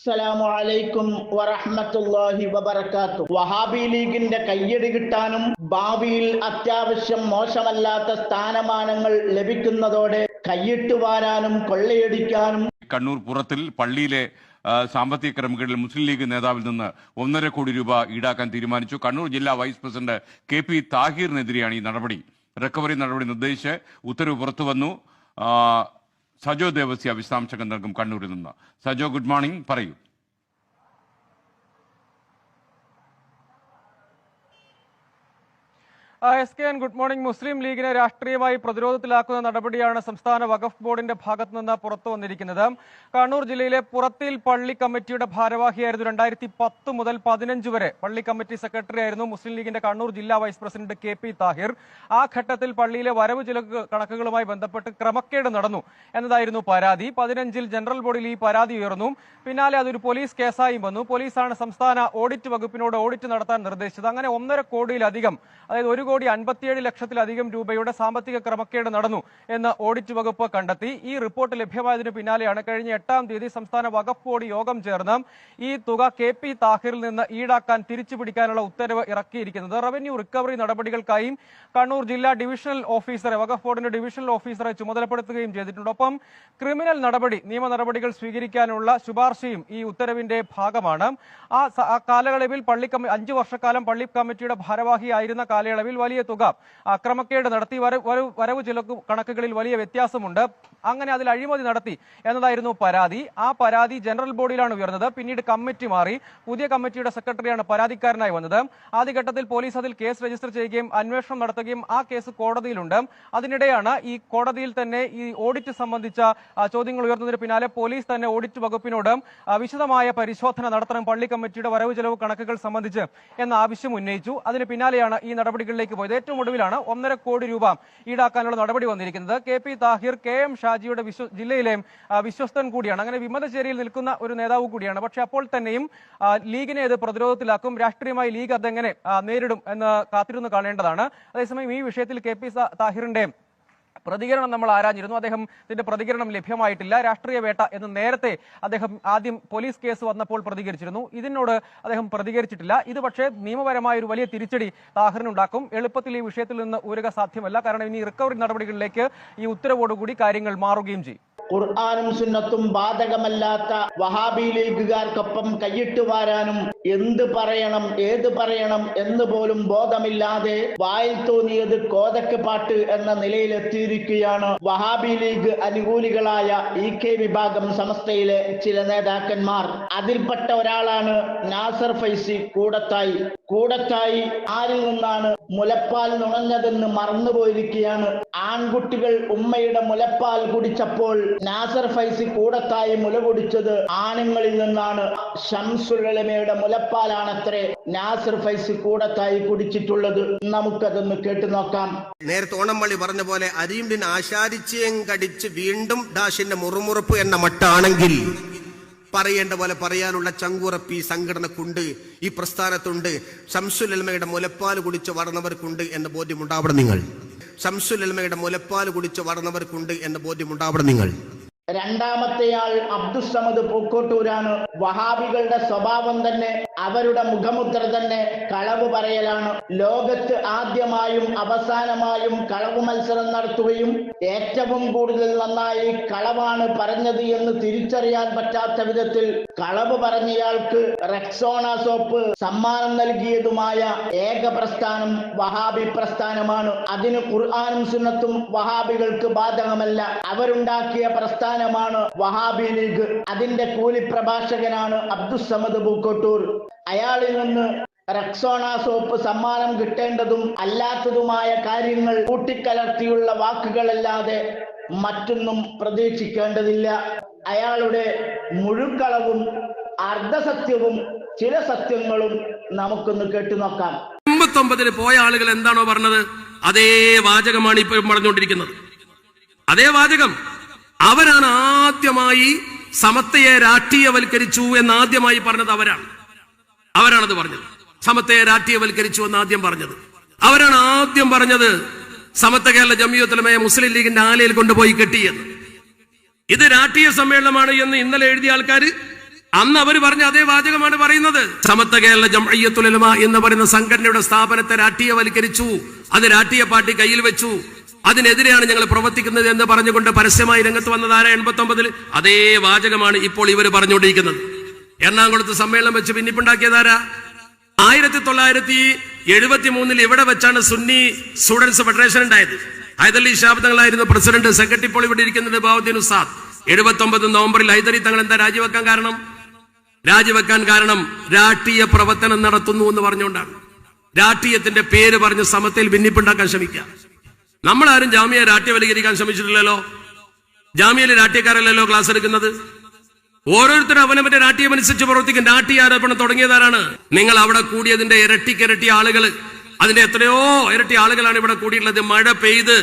അസ്സലാമു അലൈക്കും വറഹ്മത്തുള്ളാഹി വബറകാതുഹു. വഹാബി ലീഗിന്റെ കയ്യടി കിട്ടാനും ഭാവിയിൽ അത്യാവശ്യം മോശമല്ലാത്ത സ്ഥാനമാനങ്ങൾ ലഭിക്കുന്നതോടെ കയ്യിട്ട് വാരാനും കൊള്ളയടിക്കാനും കണ്ണൂർ പുറത്തിൽ പള്ളിയിലെ സാമ്പത്തിക ക്രമക്കേടിൽ മുസ്ലിം ലീഗ് നേതാവിൽ നിന്ന് 1.5 കോടി രൂപ ഈടാക്കാൻ തീരുമാനിച്ചു. കണ്ണൂർ ജില്ലാ വൈസ് പ്രസിഡന്റ് KP താഹിറിനെതിരെയാണ് ഈ നടപടി. റിക്കവറി നടപടി നിർദ്ദേശിച്ച് ഉത്തരവ് പുറത്തുവന്നു. സജോ ദേവസ്യ വിശദാംശങ്ങൾ നൽകും കണ്ണൂരിൽ നിന്ന്. സജോ, ഗുഡ് മോർണിംഗ്, പറയൂ. SKN good morning. മുസ്ലിം ലീഗിനെ രാഷ്ട്രീയമായി പ്രതിരോധത്തിലാക്കുന്ന നടപടിയാണ് സംസ്ഥാന വഖഫ് ബോർഡിന്റെ ഭാഗത്തു നിന്ന് പുറത്തു വന്നിരിക്കുന്നത്. കണ്ണൂർ ജില്ലയിലെ പുറത്തിൽ പള്ളി കമ്മിറ്റിയുടെ ഭാരവാഹിയായിരുന്നു 2010 മുതൽ 15 വരെ പള്ളി കമ്മിറ്റി സെക്രട്ടറി ആയിരുന്നു മുസ്ലിം ലീഗിന്റെ കണ്ണൂർ ജില്ലാ വൈസ് പ്രസിഡന്റ് KP താഹിർ. ആ ഘട്ടത്തിൽ പള്ളിയിലെ വരവ് ചിലവ് കണക്കുകളുമായി ബന്ധപ്പെട്ട് ക്രമക്കേട് നടന്നു എന്നതായിരുന്നു പരാതി. 15-ൽ ജനറൽ ബോഡിയിൽ ഈ പരാതി ഉയർന്നു. പിന്നാലെ അതൊരു പോലീസ് കേസായും വന്നു. പോലീസാണ് സംസ്ഥാന ഓഡിറ്റ് വകുപ്പിനോട് ഓഡിറ്റ് നടത്താൻ നിർദ്ദേശിച്ചത്. അങ്ങനെ 1.5 കോടിയിലധികം, അതായത് 1,57,00,000-ലധികം രൂപയുടെ സാമ്പത്തിക ക്രമക്കേട് നടന്നു എന്ന് ഓഡിറ്റ് വകുപ്പ് കണ്ടെത്തി. ഈ റിപ്പോർട്ട് ലഭ്യമായതിനു പിന്നാലെയാണ് കഴിഞ്ഞ 8-ാം തീയതി സംസ്ഥാന വഖഫ് ബോർഡ് യോഗം ചേർന്ന് ഈ തുക KP താഹിറിൽ നിന്ന് ഈടാക്കാൻ തിരിച്ചുപിടിക്കാനുള്ള ഉത്തരവ് ഇറക്കിയിരിക്കുന്നത്. റവന്യൂ റിക്കവറി നടപടികൾക്കായി കണ്ണൂർ ജില്ലാ ഡിവിഷണൽ ഓഫീസറെ, വഖഫ് ബോർഡിന്റെ ഡിവിഷണൽ ഓഫീസറെ ചുമതലപ്പെടുത്തുകയും ചെയ്തിട്ടുണ്ട്. ഒപ്പം ക്രിമിനൽ നടപടി, നിയമ നടപടികൾ സ്വീകരിക്കാനുള്ള ശുപാർശയും ഈ ഉത്തരവിന്റെ ഭാഗമാണ്. ആ കാലയളവിൽ 5 വർഷക്കാലം പള്ളി കമ്മിറ്റിയുടെ ഭാരവാഹിയായിരുന്ന കാലയളവിൽ വലിയ തുക ക്രമക്കേട് നടത്തി. വരവ് ചിലവ് കണക്കുകളിൽ വലിയ വ്യത്യാസമുണ്ട്, അങ്ങനെ അതിൽ അഴിമതി നടത്തി എന്നതായിരുന്നു പരാതി. ആ പരാതി ജനറൽ ബോഡിയിലാണ് ഉയർന്നത്. പിന്നീട് കമ്മിറ്റി മാറി. പുതിയ കമ്മിറ്റിയുടെ സെക്രട്ടറിയാണ് പരാതിക്കാരനായി വന്നത്. ആദ്യഘട്ടത്തിൽ പോലീസ് അതിൽ കേസ് രജിസ്റ്റർ ചെയ്യുകയും അന്വേഷണം നടത്തുകയും ആ കേസ് കോടതിയിലുണ്ട്. അതിനിടെയാണ് ഈ കോടതിയിൽ തന്നെ ഈ ഓഡിറ്റ് സംബന്ധിച്ച ചോദ്യങ്ങൾ ഉയർന്നതിന് പിന്നാലെ പോലീസ് തന്നെ ഓഡിറ്റ് വകുപ്പിനോട് വിശദമായ പരിശോധന നടത്തണം പള്ളി കമ്മിറ്റിയുടെ വരവ് ചെലവ് കണക്കുകൾ സംബന്ധിച്ച് എന്ന ആവശ്യം ഉന്നയിച്ചു. അതിന് പിന്നാലെയാണ് ഈ നടപടികളിലേക്ക് പോയത്. ഏറ്റവും ഒടുവിലാണ് 1.5 കോടി രൂപ ഈടാക്കാനുള്ള നടപടി വന്നിരിക്കുന്നത്. KP താഹിർ KM ഷാജിയുടെ ജില്ലയിലെ വിശ്വസ്തൻ കൂടിയാണ്. അങ്ങനെ വിമതചേരിയിൽ നിൽക്കുന്ന ഒരു നേതാവ് കൂടിയാണ്. പക്ഷെ അപ്പോൾ തന്നെയും ലീഗിനെ ഇത് പ്രതിരോധത്തിലാക്കും. രാഷ്ട്രീയമായി ലീഗ് അതെങ്ങനെ നേരിടും എന്ന് കാത്തിരുന്ന് കാണേണ്ടതാണ്. അതേസമയം ഈ വിഷയത്തിൽ KP താഹിറിന്റെ പ്രതികരണം നമ്മൾ ആരാഞ്ഞിരുന്നു. അദ്ദേഹത്തിന്റെ പ്രതികരണം ലഭ്യമായിട്ടില്ല. രാഷ്ട്രീയ വേട്ട എന്ന് നേരത്തെ അദ്ദേഹം ആദ്യം പോലീസ് കേസ് വന്നപ്പോൾ പ്രതികരിച്ചിരുന്നു. ഇതിനോട് അദ്ദേഹം പ്രതികരിച്ചിട്ടില്ല. ഇത് പക്ഷേ നിയമപരമായ ഒരു വലിയ തിരിച്ചടി താഹിറിനുണ്ടാക്കും. എളുപ്പത്തിൽ ഈ വിഷയത്തിൽ നിന്ന് ഊരുക സാധ്യമല്ല. കാരണം ഇനി റിക്കവറി നടപടികളിലേക്ക് ഈ ഉത്തരവോടുകൂടി കാര്യങ്ങൾ മാറുകയും ചെയ്യും. ഖുർആനും സുന്നത്തും ബാധകമല്ലാത്ത വഹാബി ലീഗുകാർക്കൊപ്പം കയ്യിട്ട് വാരാനും എന്ത് പറയണം ഏത് പറയണം എന്ന് പോലും ബോധമില്ലാതെ വായിൽ തോന്നിയത് കോതക്ക് പാട്ട് എന്ന നിലയിലെത്തിയിരിക്കുകയാണ് വഹാബി ലീഗ് അനുകൂലികളായ EK വിഭാഗം സമസ്തയിലെ ചില നേതാക്കന്മാർ. അതിൽപ്പെട്ട ഒരാളാണ് നാസർ ഫൈസി കൂടത്തായി. ആരിൽ നിന്നാണ് മുലപ്പാൽ നുണഞ്ഞതെന്ന് മറന്നുപോയിരിക്കുകയാണ്. ആൺകുട്ടികൾ ഉമ്മയുടെ മുലപ്പാൽ കുടിച്ചപ്പോൾ നാസർ ഫൈസി കൂടത്തായി മുല കുടിച്ചത് ആണുങ്ങളിൽ നിന്നാണ്. ശംസുൽ ഉലമയുടെ മുലപ്പാലാണത്രേ നാസർ ഫൈസി കൂടത്തായി കുടിച്ചിട്ടുള്ളത്. നമുക്കതൊന്ന് കേട്ടു നോക്കാം. നേരത്തെ ഓണംപള്ളി പറഞ്ഞ പോലെ അരിയുണ്ടിന് ആശാരിച്ചേം കടിച്ച് വീണ്ടും ഡാഷിന്റെ മുറുമുറുപ്പ് എന്ന മട്ടാണെങ്കിൽ പറയേണ്ട പോലെ പറയാനുള്ള ചങ്കുറപ്പ് ഈ സംഘടനക്കുണ്ട്, ഈ പ്രസ്ഥാനത്തുണ്ട്. ശംസുൽ ഉലമയുടെ മുലപ്പാൽ കുടിച്ച് വളർന്നവർക്കുണ്ട് എന്ന ബോധ്യമുണ്ടാവണം നിങ്ങൾ. ശംസുൽ ഉലമയുടെ മുലപ്പാൽ കുടിച്ച് വളർന്നവർക്കുണ്ട് എന്ന ബോധ്യമുണ്ടാവണം നിങ്ങൾ. രണ്ടാമത്തെയാൾ അബ്ദുസ്സമദ് പൂക്കോട്ടൂരാണ്. വഹാബികളുടെ സ്വഭാവം തന്നെ, അവരുടെ മുഖമുദ്ര തന്നെ കളവ് പറയലാണ്. ലോകത്ത് ആദ്യമായും അവസാനമായും കളവ് മത്സരം നടത്തുകയും ഏറ്റവും കൂടുതൽ നന്നായി കളവാണ് പറഞ്ഞത് എന്ന് തിരിച്ചറിയാൻ പറ്റാത്ത വിധത്തിൽ കളവ് പറഞ്ഞയാൾക്ക് റെക്സോണ സോപ്പ് സമ്മാനം നൽകിയതുമായ ഏക പ്രസ്ഥാനം വഹാബി പ്രസ്ഥാനമാണ്. അതിന് ഖുർആനും സുന്നത്തും വഹാബികൾക്ക് ബാധകമല്ല. അവരുണ്ടാക്കിയ പ്രസ്ഥാനമാണ് വഹാബി ലീഗ്. അതിന്റെ കൂലി പ്രഭാഷകനാണ് അബ്ദുസ്സമദ് പൂക്കോട്ടൂർ. അയാളിൽ നിന്ന് റെക്സോണ സോപ്പ് സമ്മാനം കിട്ടേണ്ടതും അല്ലാത്തതുമായ കാര്യങ്ങൾ കൂട്ടിക്കലർത്തിയുള്ള വാക്കുകളല്ലാതെ മറ്റൊന്നും പ്രതീക്ഷിക്കേണ്ടതില്ല. അയാളുടെ മുഴുക്കളവും അർദ്ധസത്യവും ചില സത്യങ്ങളും നമുക്കൊന്ന് കേട്ടുനോക്കാം. 89 പോയ ആളുകൾ എന്താണോ പറഞ്ഞത് അതേ വാചകമാണ് ഇപ്പോഴും പറഞ്ഞുകൊണ്ടിരിക്കുന്നത്. അതേ വാചകം. അവരാണ് ആദ്യമായി സമത്വയെ രാഷ്ട്രീയവൽക്കരിച്ചു എന്ന് ആദ്യമായി പറഞ്ഞത് അവരാണത് പറഞ്ഞത്. സമത്വയെ രാഷ്ട്രീയവൽക്കരിച്ചു എന്ന് ആദ്യം പറഞ്ഞത് അവരാണ്. ആദ്യം പറഞ്ഞത് സമത്വ കേരള ജംഇയ്യത്തുൽ ഉലമയെ മുസ്ലിം ലീഗിന്റെ ആലയിൽ കൊണ്ടുപോയി കെട്ടിയെന്ന്. ഇത് രാഷ്ട്രീയ സമ്മേളനമാണ് എന്ന് ഇന്നലെ എഴുതിയ ആൾക്കാർ അന്ന് അവർ പറഞ്ഞ അതേ വാചകമാണ് പറയുന്നത്. സമത്വ കേരള ജംഇയ്യത്തുൽ ഉലമ എന്ന് പറയുന്ന സംഘടനയുടെ സ്ഥാപനത്തെ രാഷ്ട്രീയവൽക്കരിച്ചു, അത് രാഷ്ട്രീയ പാർട്ടി കയ്യിൽ വെച്ചു, അതിനെതിരെയാണ് ഞങ്ങൾ പ്രവർത്തിക്കുന്നത് എന്ന് പറഞ്ഞുകൊണ്ട് പരസ്യമായി രംഗത്ത് വന്നതാര 89-ൽ അതേ വാചകമാണ് ഇപ്പോൾ ഇവർ പറഞ്ഞുകൊണ്ടിരിക്കുന്നത്. എറണാകുളത്ത് സമ്മേളനം വെച്ച് ഭിന്നിപ്പുണ്ടാക്കിയതാരാ? 1973 ഇവിടെ വെച്ചാണ് സുന്നി സ്റ്റുഡൻസ് ഫെഡറേഷൻ ഉണ്ടായത്. ഹൈദരലി ശിഹാബ് തങ്ങളായിരുന്നു പ്രസിഡന്റ്. സെക്രട്ടറി ഇപ്പോൾ ഇവിടെ ഇരിക്കുന്നത് ബഹാവുദ്ദീൻ ഉസ്താദ്. 79 നവംബറിൽ ഹൈദരി തങ്ങൾ എന്താ രാജിവെക്കാൻ കാരണം? രാഷ്ട്രീയ പ്രവർത്തനം നടത്തുന്നു എന്ന് പറഞ്ഞുകൊണ്ടാണ്. രാഷ്ട്രീയത്തിന്റെ പേര് പറഞ്ഞ് സമത്തയിൽ ഭിന്നിപ്പുണ്ടാക്കാൻ ശ്രമിക്കുക. നമ്മളാരും ജാമ്യ രാഷ്ട്രീയവൽക്കരിക്കാൻ ശ്രമിച്ചിട്ടില്ലല്ലോ. ജാമ്യയിലെ രാഷ്ട്രീയക്കാരല്ലല്ലോ ക്ലാസ് എടുക്കുന്നത്. ഓരോരുത്തരും അവനവന്റെ രാഷ്ട്രീയമനുസരിച്ച് പ്രവർത്തിക്കും. രാഷ്ട്രീയ ആരോപണം തുടങ്ങിയതാരാണ്? നിങ്ങൾ അവിടെ കൂടിയതിന്റെ ഇരട്ടിക്കിരട്ടി ആളുകൾ, അതിന്റെ എത്രയോ ഇരട്ടി ആളുകളാണ് ഇവിടെ കൂടിയുള്ളത്. മഴ പെയ്ത്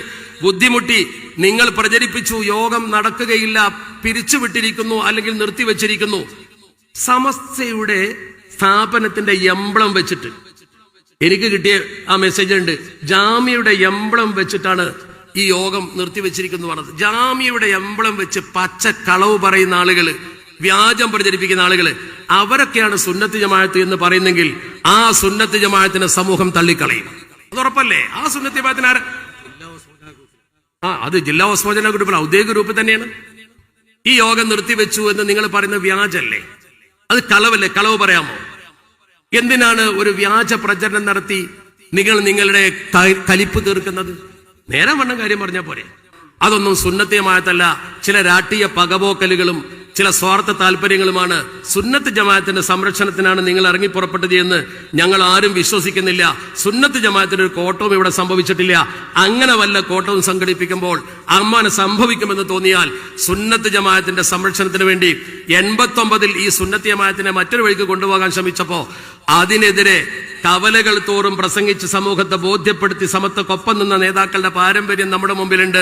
ബുദ്ധിമുട്ടി നിങ്ങൾ പ്രചരിപ്പിച്ചു യോഗം നടക്കുകയില്ല, പിരിച്ചുവിട്ടിരിക്കുന്നു അല്ലെങ്കിൽ നിർത്തിവെച്ചിരിക്കുന്നു. സമസ്തയുടെ സ്ഥാപനത്തിന്റെ എംബ്ലം വെച്ചിട്ട് എനിക്ക് കിട്ടിയ ആ മെസ്സേജ് ഉണ്ട്. ജാമ്യയുടെ എംബ്ലം വെച്ചിട്ടാണ് ഈ യോഗം നിർത്തിവെച്ചിരിക്കുന്നു പറഞ്ഞത്. ജാമ്യയുടെ എംബ്ലം വെച്ച് പച്ച കളവ് പറയുന്ന ആളുകള്, വ്യാജം പ്രചരിപ്പിക്കുന്ന ആളുകള്, അവരൊക്കെയാണ് സുന്നത്ത് ജമാഅത്ത് എന്ന് പറയുന്നെങ്കിൽ ആ സുന്നത്ത് ജമാഅത്തിനെ സമൂഹം തള്ളിക്കളയും. അത് ഉറപ്പല്ലേ? ആ സുന്നത്ത് ജമാഅത്തിന് അത് ജില്ലാ വസ്മോചന ഗ്രൂപ്പിൽ ഔദ്യോഗിക ഗ്രൂപ്പ് തന്നെയാണ്. ഈ യോഗം നിർത്തിവെച്ചു എന്ന് നിങ്ങൾ പറയുന്ന വ്യാജല്ലേ? അത് കളവല്ലേ? കളവ് പറയാമോ? എന്തിനാണ് ഒരു വ്യാജ പ്രചരണം നടത്തി നിങ്ങൾ നിങ്ങളുടെ കലിപ്പ് തീർക്കുന്നത്? നേരെ വണ്ണം കാര്യം പറഞ്ഞാൽ പോരെ. അതൊന്നും സുന്നത്ത് ജമാഅത്തല്ല. ചില രാഷ്ട്രീയ പകപോക്കലുകളും ചില സ്വാർത്ഥ താല്പര്യങ്ങളുമാണ്. സുന്നത്ത് ജമാഅത്തിന്റെ സംരക്ഷണത്തിനാണ് നിങ്ങൾ ഇറങ്ങി പുറപ്പെട്ടത് എന്ന് ഞങ്ങൾ ആരും വിശ്വസിക്കുന്നില്ല. സുന്നത്ത് ജമാഅത്തിന്റെ ഒരു കോട്ടവും ഇവിടെ സംഭവിച്ചിട്ടില്ല. അങ്ങനെ വല്ല കോട്ടവും സംഘടിപ്പിക്കുമ്പോൾ അങ്ങനെ സംഭവിക്കുമെന്ന് തോന്നിയാൽ സുന്നത്ത് ജമാഅത്തിന്റെ സംരക്ഷണത്തിന് വേണ്ടി 89-ൽ ഈ സുന്നത്ത് ജമാഅത്തിനെ മറ്റൊരു വഴിക്ക് കൊണ്ടുപോകാൻ ശ്രമിച്ചപ്പോ അതിനെതിരെ കവലകൾ തോറും പ്രസംഗിച്ച് സമൂഹത്തെ ബോധ്യപ്പെടുത്തി സമത്വക്കൊപ്പം നിന്ന നേതാക്കളുടെ പാരമ്പര്യം നമ്മുടെ മുമ്പിലുണ്ട്.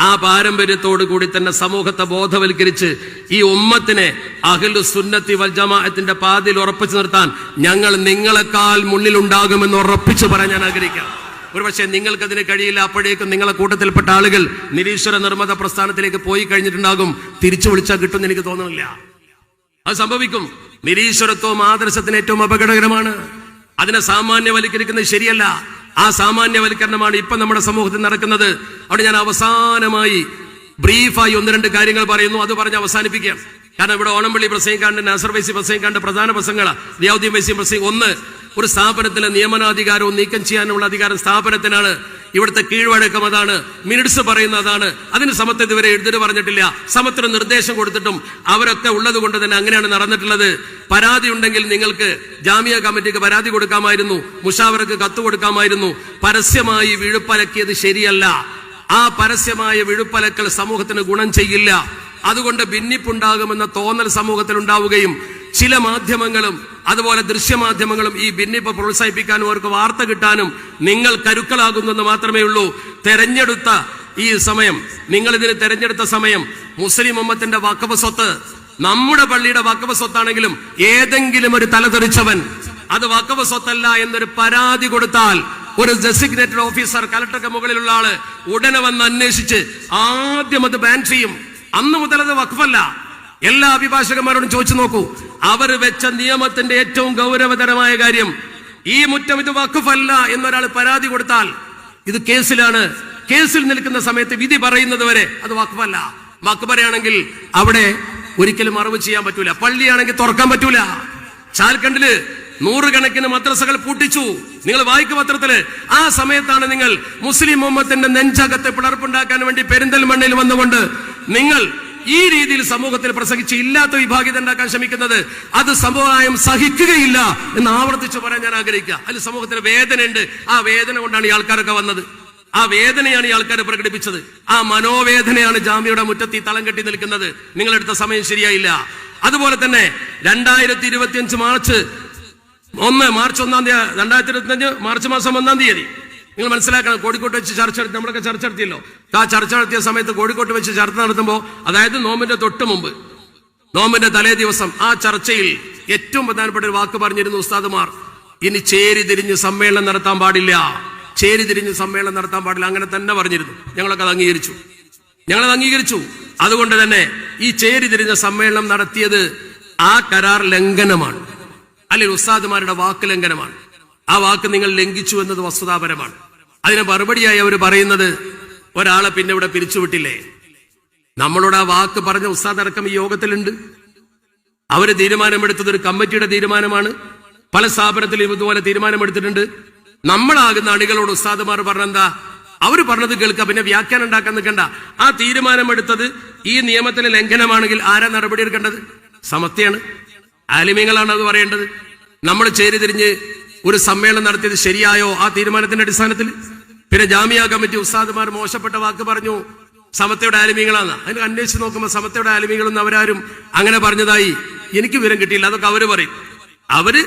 ആ പാരമ്പര്യത്തോടു കൂടി തന്നെ സമൂഹത്തെ ബോധവൽക്കരിച്ച് ഈ ഉമ്മത്തിനെ അഹ്ലു സുന്നത്തി വൽ ജമാഅത്തിന്റെ പാതയിൽ ഉറപ്പിച്ചു നിർത്താൻ ഞങ്ങൾ നിങ്ങളെക്കാൾ മുന്നിലുണ്ടാകുമെന്ന് ഉറപ്പിച്ചു പറയാൻ ഞാൻ ആഗ്രഹിക്കാം. ഒരുപക്ഷെ നിങ്ങൾക്കതിന് കഴിയില്ല. അപ്പോഴേക്കും നിങ്ങളെ കൂട്ടത്തിൽപ്പെട്ട ആളുകൾ നിരീശ്വര നിർമ്മത പ്രസ്ഥാനത്തിലേക്ക് പോയി കഴിഞ്ഞിട്ടുണ്ടാകും. തിരിച്ചു വിളിച്ചാൽ കിട്ടുമെന്ന് എനിക്ക് തോന്നുന്നില്ല. അത് സംഭവിക്കും. നിരീശ്വരത്വം ആദർശത്തിന് ഏറ്റവും അപകടകരമാണ്. അതിനെ സാമാന്യവൽക്കരിക്കുന്നത് ശരിയല്ല. ആ സാമാന്യവൽക്കരണമാണ് ഇപ്പൊ നമ്മുടെ സമൂഹത്തിൽ നടക്കുന്നത്. അവിടെ ഞാൻ അവസാനമായി ബ്രീഫായി 1-2 കാര്യങ്ങൾ പറയുന്നു. അത് പറഞ്ഞ് അവസാനിപ്പിക്കുകയാണ്. കാരണം ഇവിടെ ഓണംപള്ളി പ്രസംഗിക്കാണ്ട്, നാസർ വൈസി പ്രസംഗിക്കാണ്ട് പ്രധാന പ്രസംഗങ്ങളാണ്. റിയാവുദ്ദീൻ വൈസി പ്രസംഗം. ഒന്ന്, ഒരു സ്ഥാപനത്തിലെ നിയമനാധികാരവും നീക്കം ചെയ്യാനുള്ള അധികാരം സ്ഥാപനത്തിനാണ്. ഇവിടുത്തെ കീഴ്വഴക്കം അതാണ്. മിനിറ്റ്സ് പറയുന്നതാണ്. അതിന് സമത്വം ഇതുവരെ എഴുതിട്ട് പറഞ്ഞിട്ടില്ല. സമത്വം നിർദ്ദേശം കൊടുത്തിട്ടും അവരൊക്കെ ഉള്ളത് കൊണ്ട് തന്നെ അങ്ങനെയാണ് നടന്നിട്ടുള്ളത്. പരാതി ഉണ്ടെങ്കിൽ നിങ്ങൾക്ക് ജാമ്യ കമ്മിറ്റിക്ക് പരാതി കൊടുക്കാമായിരുന്നു, മുഷാവറക്ക് കത്ത് കൊടുക്കാമായിരുന്നു. പരസ്യമായി വിഴുപ്പലക്കിയത് ശരിയല്ല. ആ പരസ്യമായ വിഴുപ്പലക്കൽ സമൂഹത്തിന് ഗുണം ചെയ്യില്ല. അതുകൊണ്ട് ഭിന്നിപ്പുണ്ടാകുമെന്ന തോന്നൽ സമൂഹത്തിൽ ഉണ്ടാവുകയും ചില മാധ്യമങ്ങളും അതുപോലെ ദൃശ്യമാധ്യമങ്ങളും ഈ ഭിന്നിപ്പ് പ്രോത്സാഹിപ്പിക്കാനും അവർക്ക് വാർത്ത കിട്ടാനും നിങ്ങൾ കരുക്കളാകുന്നെന്ന് മാത്രമേ ഉള്ളൂ. തെരഞ്ഞെടുത്ത ഈ സമയം, നിങ്ങൾ ഇതിന് തെരഞ്ഞെടുത്ത സമയം മുസ്ലിം ഉമ്മത്തിന്റെ വഖഫ് സ്വത്ത് നമ്മുടെ പള്ളിയുടെ വഖഫ് സ്വത്താണെങ്കിലും ഏതെങ്കിലും ഒരു തലതെറിച്ചവൻ അത് വഖഫ് സ്വത്തല്ല എന്നൊരു പരാതി കൊടുത്താൽ ഒരു ഡെസിഗ്നേറ്റഡ് ഓഫീസർ, കലക്ടർക്ക് മുകളിലുള്ള ആള് ഉടനെ വന്ന് അന്വേഷിച്ച് ആദ്യം അത് ബാൻ ചെയ്യും. അന്ന് മുതൽ അത് വഖഫല്ല. എല്ലാ അഭിഭാഷകന്മാരോടും ചോദിച്ചു നോക്കൂ. അവർ വെച്ച നിയമത്തിന്റെ ഏറ്റവും ഗൗരവതരമായ കാര്യം, ഈ മുറ്റം ഇത് വഖഫല്ല എന്നൊരാൾ പരാതി കൊടുത്താൽ ഇത് കേസിലാണ്. കേസിൽ നിൽക്കുന്ന സമയത്ത് വിധി പറയുന്നത് വരെ അത് വഖഫല്ല. വഖഫയാണെങ്കിൽ അവിടെ ഒരിക്കലും മറവ് ചെയ്യാൻ പറ്റൂല. പള്ളിയാണെങ്കിൽ തുറക്കാൻ പറ്റൂല. ചാൽക്കണ്ടില് 100 കണക്കിന് മദ്രസകൾ പൂട്ടിച്ചു. നിങ്ങൾ വായിക്കും പത്രത്തില്. ആ സമയത്താണ് നിങ്ങൾ മുസ്ലിം ഉമ്മത്തിന്റെ നെഞ്ചകത്തെ പിളർപ്പുണ്ടാക്കാൻ വേണ്ടി പെരിന്തൽമണ്ണയിൽ വന്നുകൊണ്ട് നിങ്ങൾ ഈ രീതിയിൽ സമൂഹത്തിൽ പ്രസംഗിച്ച് ഇല്ലാത്ത വിഭാഗീയത ഉണ്ടാക്കാൻ ശ്രമിക്കുന്നത്. അത് സമുദായം സഹിക്കുകയില്ല എന്ന് ആവർത്തിച്ച് പറയാൻ ഞാൻ ആഗ്രഹിക്കുക. അതിൽ സമൂഹത്തിന് വേദനയുണ്ട്. ആ വേദന കൊണ്ടാണ് ഈ ആൾക്കാരൊക്കെ വന്നത്. ആ വേദനയാണ് ഈ ആൾക്കാർ പ്രകടിപ്പിച്ചത്. ആ മനോവേദനയാണ് ജാമ്യയുടെ മുറ്റത്ത് തളം കെട്ടി നിൽക്കുന്നത്. നിങ്ങളെടുത്ത സമയം ശരിയായില്ല. അതുപോലെ തന്നെ 2025 മാർച്ച് 1 2025 മാർച്ച് മാസം 1-ാം തീയതി നിങ്ങൾ മനസ്സിലാക്കണം, കോഴിക്കോട്ട് വെച്ച് ചർച്ച നമ്മളൊക്കെ ചർച്ച നടത്തിയല്ലോ. ആ ചർച്ച നടത്തിയ സമയത്ത് കോഴിക്കോട്ട് വെച്ച് ചർച്ച നടത്തുമ്പോൾ, അതായത് നോമ്പിന്റെ തൊട്ട് മുമ്പ്, നോമ്പിന്റെ തലേ ദിവസം, ആ ചർച്ചയിൽ ഏറ്റവും പ്രധാനപ്പെട്ട ഒരു വാക്ക് പറഞ്ഞിരുന്നു ഉസ്താദുമാർ. ഇനി ചേരി തിരിഞ്ഞ് സമ്മേളനം നടത്താൻ പാടില്ല, ചേരി തിരിഞ്ഞ് സമ്മേളനം നടത്താൻ പാടില്ല. അങ്ങനെ തന്നെ പറഞ്ഞിരുന്നു. ഞങ്ങളൊക്കെ അത് അംഗീകരിച്ചു. അതുകൊണ്ട് തന്നെ ഈ ചേരി തിരിഞ്ഞ സമ്മേളനം നടത്തിയത് ആ കരാർ ലംഘനമാണ്, അല്ലെങ്കിൽ ഉസ്താദുമാരുടെ വാക്ക് ലംഘനമാണ്. ആ വാക്ക് നിങ്ങൾ ലംഘിച്ചു എന്നത് വസ്തുതാപരമാണ്. അതിന് മറുപടിയായി അവർ പറയുന്നത്, ഒരാളെ പിന്നെ ഇവിടെ പിരിച്ചുവിട്ടില്ലേ? നമ്മളോട് ആ വാക്ക് പറഞ്ഞ ഉസ്താദ് അടക്കം ഈ യോഗത്തിലുണ്ട്. അവര് തീരുമാനമെടുത്തത് ഒരു കമ്മിറ്റിയുടെ തീരുമാനമാണ്. പല സ്ഥാപനത്തിലും ഇതുപോലെ തീരുമാനമെടുത്തിട്ടുണ്ട്. നമ്മളാകുന്ന അണികളോട് ഉസ്താദുമാർ പറഞ്ഞെന്താ? അവർ പറഞ്ഞത് കേൾക്കുക, പിന്നെ വ്യാഖ്യാനം ഉണ്ടാക്കാൻ നിൽക്കണ്ട. ആ തീരുമാനമെടുത്തത് ഈ നിയമത്തിലെ ലംഘനമാണെങ്കിൽ ആരാ നടപടി എടുക്കേണ്ടത്? സമത്യാണ്, ആലിമീങ്ങളാണ് അത് പറയേണ്ടത്. നമ്മൾ ചേരി തിരിഞ്ഞ് ഒരു സമ്മേളനം നടത്തിയത് ശരിയായോ ആ തീരുമാനത്തിന്റെ അടിസ്ഥാനത്തിൽ? പിന്നെ ജാമിയ കമ്മിറ്റി ഉസ്താദുമാർ മോശപ്പെട്ട വാക്ക് പറഞ്ഞു, സമത്തയുടെ ആലിമീങ്ങളാണ്. അതിന് അന്വേഷിച്ച് നോക്കുമ്പോൾ സമത്തയുടെ ആലിമീങ്ങളൊന്നും അവരാരും അങ്ങനെ പറഞ്ഞതായി എനിക്ക് വിവരം കിട്ടിയില്ല. അതൊക്കെ അവര് പറയും. അവര്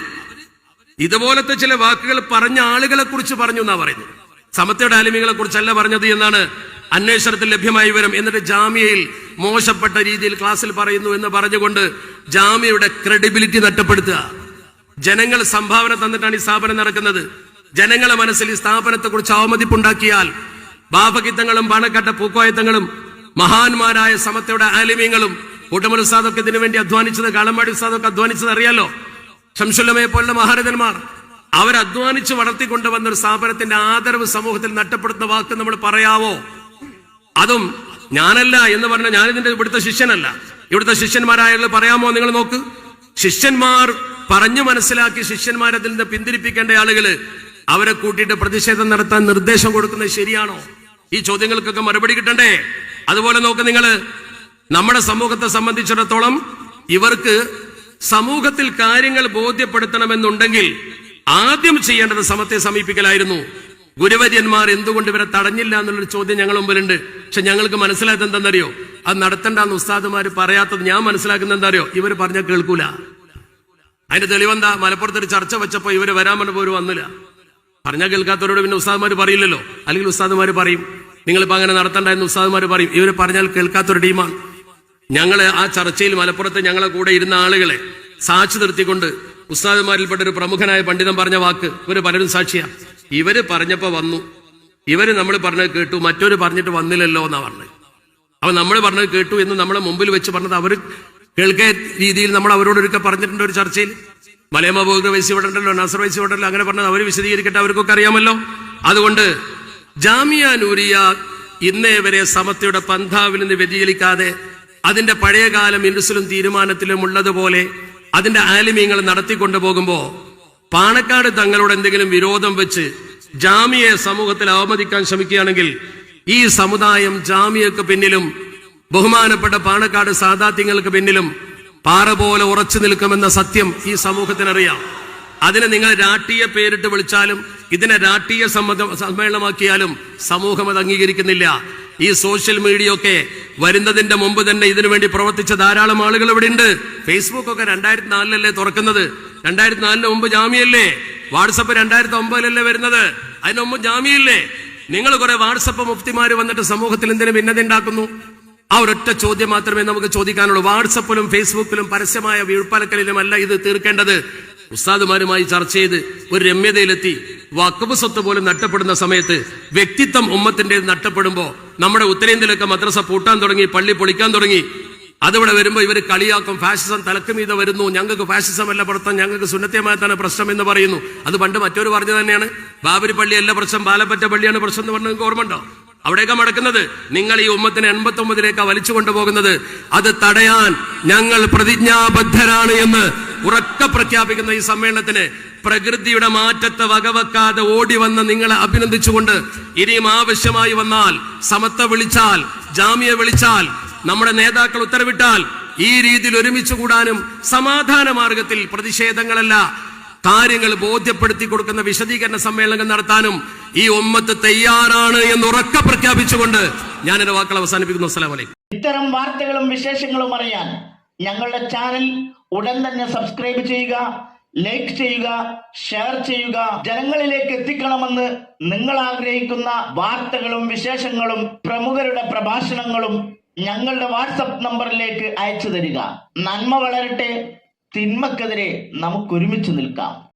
ഇതുപോലത്തെ ചില വാക്കുകൾ പറഞ്ഞ ആളുകളെ കുറിച്ച് പറഞ്ഞു എന്നാ പറയുന്നത്. സമത്തയുടെ ആലിമീങ്ങളെ കുറിച്ചല്ല പറഞ്ഞത് എന്നാണ് അന്വേഷണത്തിൽ ലഭ്യമായ വിവരം. എന്നിട്ട് ജാമ്യയിൽ മോശപ്പെട്ട രീതിയിൽ ക്ലാസ്സിൽ പറയുന്നു എന്ന് പറഞ്ഞുകൊണ്ട് ജാമ്യയുടെ ക്രെഡിബിലിറ്റി നഷ്ടപ്പെടുത്തുക. ജനങ്ങൾ സംഭാവന തന്നിട്ടാണ് ഈ സ്ഥാപനം നടക്കുന്നത്. ജനങ്ങളെ മനസ്സിൽ ഈ സ്ഥാപനത്തെ കുറിച്ച് അവമതിപ്പുണ്ടാക്കിയാൽ ബാഫകിത്തങ്ങളും പാണക്കാട്ട പൂക്കോയത്തങ്ങളും മഹാന്മാരായ സമത്തയുടെ ആലിമീങ്ങളും കൂട്ടമൽ ഉസ്താദൊക്കെ ഇതിനു വേണ്ടി അധ്വാനിച്ചത്, കാളമ്പാടി ഉസ്താദൊക്കെ അധ്വാനിച്ചത് അറിയാലോ. ശംസുല്ലമയെ പോലുള്ള മഹാരഥന്മാർ അവരധ്വാനിച്ച് വളർത്തിക്കൊണ്ടുവന്ന ഒരു സ്ഥാപനത്തിന്റെ ആദരവ് സമൂഹത്തിൽ നഷ്ടപ്പെടുത്തുന്ന വാക്ക് നമ്മൾ പറയാവോ? അതും ഞാനല്ല എന്ന് പറഞ്ഞ, ഞാനിതിന്റെ ഇവിടുത്തെ ശിഷ്യനല്ല, ഇവിടുത്തെ ശിഷ്യന്മാരായാലും പറയാമോ? നിങ്ങൾ നോക്ക്, ശിഷ്യന്മാർ പറഞ്ഞു മനസ്സിലാക്കി ശിഷ്യന്മാരതിൽ നിന്ന് പിന്തിരിപ്പിക്കേണ്ട ആളുകള് അവരെ കൂട്ടിയിട്ട് പ്രതിഷേധം നടത്താൻ നിർദ്ദേശം കൊടുക്കുന്നത് ശരിയാണോ? ഈ ചോദ്യങ്ങൾക്കൊക്കെ മറുപടി കിട്ടണ്ടേ? അതുപോലെ നോക്ക് നിങ്ങള്, നമ്മുടെ സമൂഹത്തെ സംബന്ധിച്ചിടത്തോളം ഇവർക്ക് സമൂഹത്തിൽ കാര്യങ്ങൾ ബോധ്യപ്പെടുത്തണമെന്നുണ്ടെങ്കിൽ ആദ്യം ചെയ്യേണ്ടത് സമത്തെ സമീപിക്കലായിരുന്നു. ഗുരുവര്യന്മാർ എന്തുകൊണ്ട് ഇവരെ തടഞ്ഞില്ല എന്നുള്ളൊരു ചോദ്യം ഞങ്ങൾ മുമ്പിലുണ്ട്. പക്ഷെ ഞങ്ങൾക്ക് മനസ്സിലായത് എന്താണെന്നറിയോ? അത് നടത്തണ്ടെന്ന് ഉസ്താദുമാർ പറയാത്തത് ഞാൻ മനസ്സിലാക്കുന്നത് എന്താറിയോ? ഇവർ പറഞ്ഞാൽ കേൾക്കൂല. അതിന്റെ തെളിവെന്താ? മലപ്പുറത്തൊരു ചർച്ച വെച്ചപ്പോ ഇവര് വരാൻ പറഞ്ഞപ്പോ ഇവര് വന്നില്ല. പറഞ്ഞാൽ കേൾക്കാത്തവരോട് പിന്നെ ഉസ്താദുമാർ പറയില്ലല്ലോ. അല്ലെങ്കിൽ ഉസ്താദുമാർ പറയും, നിങ്ങളിപ്പോ അങ്ങനെ നടത്തണ്ട എന്ന് ഉസ്താദുമാർ പറയും. ഇവര് പറഞ്ഞാൽ കേൾക്കാത്തൊരു ടീമാണ്. ഞങ്ങള് ആ ചർച്ചയിൽ മലപ്പുറത്ത് ഞങ്ങളെ കൂടെ ഇരുന്ന ആളുകളെ സാക്ഷി നിർത്തിക്കൊണ്ട് ഉസ്താദുമാരിൽപ്പെട്ട ഒരു പ്രമുഖനായ പണ്ഡിതൻ പറഞ്ഞ വാക്ക് ഇവര് പലരും സാക്ഷിയാ. ഇവര് പറഞ്ഞപ്പോ വന്നു, ഇവര് നമ്മൾ പറഞ്ഞത് കേട്ടു, മറ്റൊരു പറഞ്ഞിട്ട് വന്നില്ലല്ലോ എന്നാ പറഞ്ഞത്. അപ്പൊ നമ്മൾ പറഞ്ഞത് കേട്ടു എന്ന് നമ്മളെ മുമ്പിൽ വെച്ച് പറഞ്ഞത് അവർ കേൾക്കേ രീതിയിൽ നമ്മൾ അവരോടൊരുക്കെ പറഞ്ഞിട്ടുണ്ട് ഒരു ചർച്ചയിൽ. മലയമ്മ വൈസി ഇവിടെ ഉണ്ടല്ലോ, നസർ വൈസി ഇവിടെ ഉണ്ടല്ലോ, അങ്ങനെ പറഞ്ഞത് അവർ വിശദീകരിക്കട്ടെ, അവർക്കൊക്കെ അറിയാമല്ലോ. അതുകൊണ്ട് ജാമിയ നൂരിയ ഇന്നേ വരെ സമത്തയുടെ പന്ഥാവിൽ നിന്ന് വ്യതിചലിക്കാതെ അതിന്റെ പഴയകാലം ഇൻഡുസിലും തീരുമാനത്തിലും ഉള്ളതുപോലെ അതിന്റെ ആലിമീങ്ങൾ നടത്തിക്കൊണ്ടു പോകുമ്പോ പാണക്കാട് തങ്ങളോട് എന്തെങ്കിലും വിരോധം വെച്ച് ജാമിയെ സമൂഹത്തിൽ അവമതിക്കാൻ ശ്രമിക്കുകയാണെങ്കിൽ ഈ സമുദായം ജാമിയക്ക് പിന്നിലും ബഹുമാനപ്പെട്ട പാണക്കാട് സാദാത്യങ്ങൾക്ക് പിന്നിലും പാറ പോലെ ഉറച്ചു നിൽക്കുമെന്ന സത്യം ഈ സമൂഹത്തിനറിയാം. അതിനെ നിങ്ങൾ രാഷ്ട്രീയ പേരിട്ട് വിളിച്ചാലും ഇതിനെ രാഷ്ട്രീയ സമ്മേളനമാക്കിയാലും സമൂഹം അത് അംഗീകരിക്കുന്നില്ല. ഈ സോഷ്യൽ മീഡിയ ഒക്കെ വരുന്നതിന്റെ മുമ്പ് തന്നെ ഇതിനു വേണ്ടി പ്രവർത്തിച്ച ധാരാളം ആളുകൾ ഇവിടെ ഉണ്ട്. ഫേസ്ബുക്ക് ഒക്കെ 2004 തുറക്കുന്നത്. 2004 മുമ്പ് ജാമ്യല്ലേ? വാട്സപ്പ് 2009 വരുന്നത്. അതിന് മുമ്പ് ജാമ്യല്ലേ? നിങ്ങൾ കുറെ വാട്സപ്പ് മുഫ്തിമാര് വന്നിട്ട് സമൂഹത്തിൽ എന്തിനു ഭിന്നത ഉണ്ടാക്കുന്നു? ആ ഒരൊറ്റ ചോദ്യം മാത്രമേ നമുക്ക് ചോദിക്കാനുള്ളൂ. വാട്സപ്പിലും ഫേസ്ബുക്കിലും പരസ്യമായ വീഴ്പ്പലക്കലിലുമല്ല ഇത് തീർക്കേണ്ടത്. ഉസ്താദുമാരുമായി ചർച്ച ചെയ്ത് ഒരു രമ്യതയിലെത്തി വഖഫ് സ്വത്ത് പോലും നഷ്ടപ്പെടുന്ന സമയത്ത് വ്യക്തിത്വം ഉമ്മത്തിന്റെ നഷ്ടപ്പെടുമ്പോ നമ്മുടെ ഉത്തരേന്ത്യയിലൊക്കെ മദ്രസ പൂട്ടാൻ തുടങ്ങി, പള്ളി പൊളിക്കാൻ തുടങ്ങി. അതിവിടെ വരുമ്പോ ഇവര് കളിയാക്കും, ഫാഷിസം തലക്ക് മീതെ വരുന്നു, ഞങ്ങൾക്ക് ഫാഷിസം അല്ല പ്രശ്നം, ഞങ്ങൾക്ക് സുന്നത്യമായിട്ടാണ് പ്രശ്നം എന്ന് പറയുന്നു. അത് പണ്ട് മറ്റൊരു പറഞ്ഞു തന്നെയാണ്, ബാബരി പള്ളിയല്ല പ്രശ്നം, പാലപ്പറ്റ പള്ളിയാണ് പ്രശ്നം എന്ന് പറഞ്ഞത് ഓർമ്മ ഉണ്ടോ? അവിടേക്ക് മടക്കുന്നത് നിങ്ങൾ ഈ ഉമ്മത്തിനെ 89 വലിച്ചു കൊണ്ടുപോകുന്നത്. അത് തടയാൻ ഞങ്ങൾ പ്രതിജ്ഞാബദ്ധരാണ് എന്ന് ഉറക്കെ പ്രഖ്യാപിക്കുന്ന ഈ സമ്മേളനത്തിന് പ്രകൃതിയുടെ മാറ്റത്തെ വകവെക്കാതെ ഓടി വന്ന നിങ്ങളെ അഭിനന്ദിച്ചുകൊണ്ട് ഇനിയും ആവശ്യമായി വന്നാൽ സമത്വ വിളിച്ചാൽ, ജാമ്യ വിളിച്ചാൽ, നമ്മുടെ നേതാക്കൾ ഉത്തരവിട്ടാൽ ഈ രീതിയിൽ ഒരുമിച്ച് കൂടാനും സമാധാന മാർഗത്തിൽ പ്രതിഷേധങ്ങളല്ല കാര്യങ്ങൾ ബോധ്യപ്പെടുത്തി കൊടുക്കുന്ന വിശദീകരണ സമ്മേളനങ്ങൾ നടത്താനും ഈ ഉമ്മത്ത് തയ്യാറാണ് എന്ന് ഉറക്കെ പ്രഖ്യാപിച്ചുകൊണ്ട് ഞാൻ എന്റെ വാക്കുകൾ അവസാനിപ്പിക്കുന്നു. അസ്സലാമു അലൈക്കും. ഇത്തരം വാർത്തകളും വിശേഷങ്ങളും അറിയാൻ ഞങ്ങളുടെ ചാനൽ ഉടൻ തന്നെ സബ്സ്ക്രൈബ് ചെയ്യുക, ലൈക്ക് ചെയ്യുക, ഷെയർ ചെയ്യുക. ജനങ്ങളിലേക്ക് എത്തിക്കണമെന്ന് നിങ്ങൾ ആഗ്രഹിക്കുന്ന വാർത്തകളും വിശേഷങ്ങളും പ്രമുഖരുടെ പ്രഭാഷണങ്ങളും ഞങ്ങളുടെ വാട്സപ്പ് നമ്പറിലേക്ക് അയച്ചു തരിക. നന്മ വളരട്ടെ, തിന്മക്കെതിരെ നമുക്ക് ഒരുമിച്ച് നിൽക്കാം.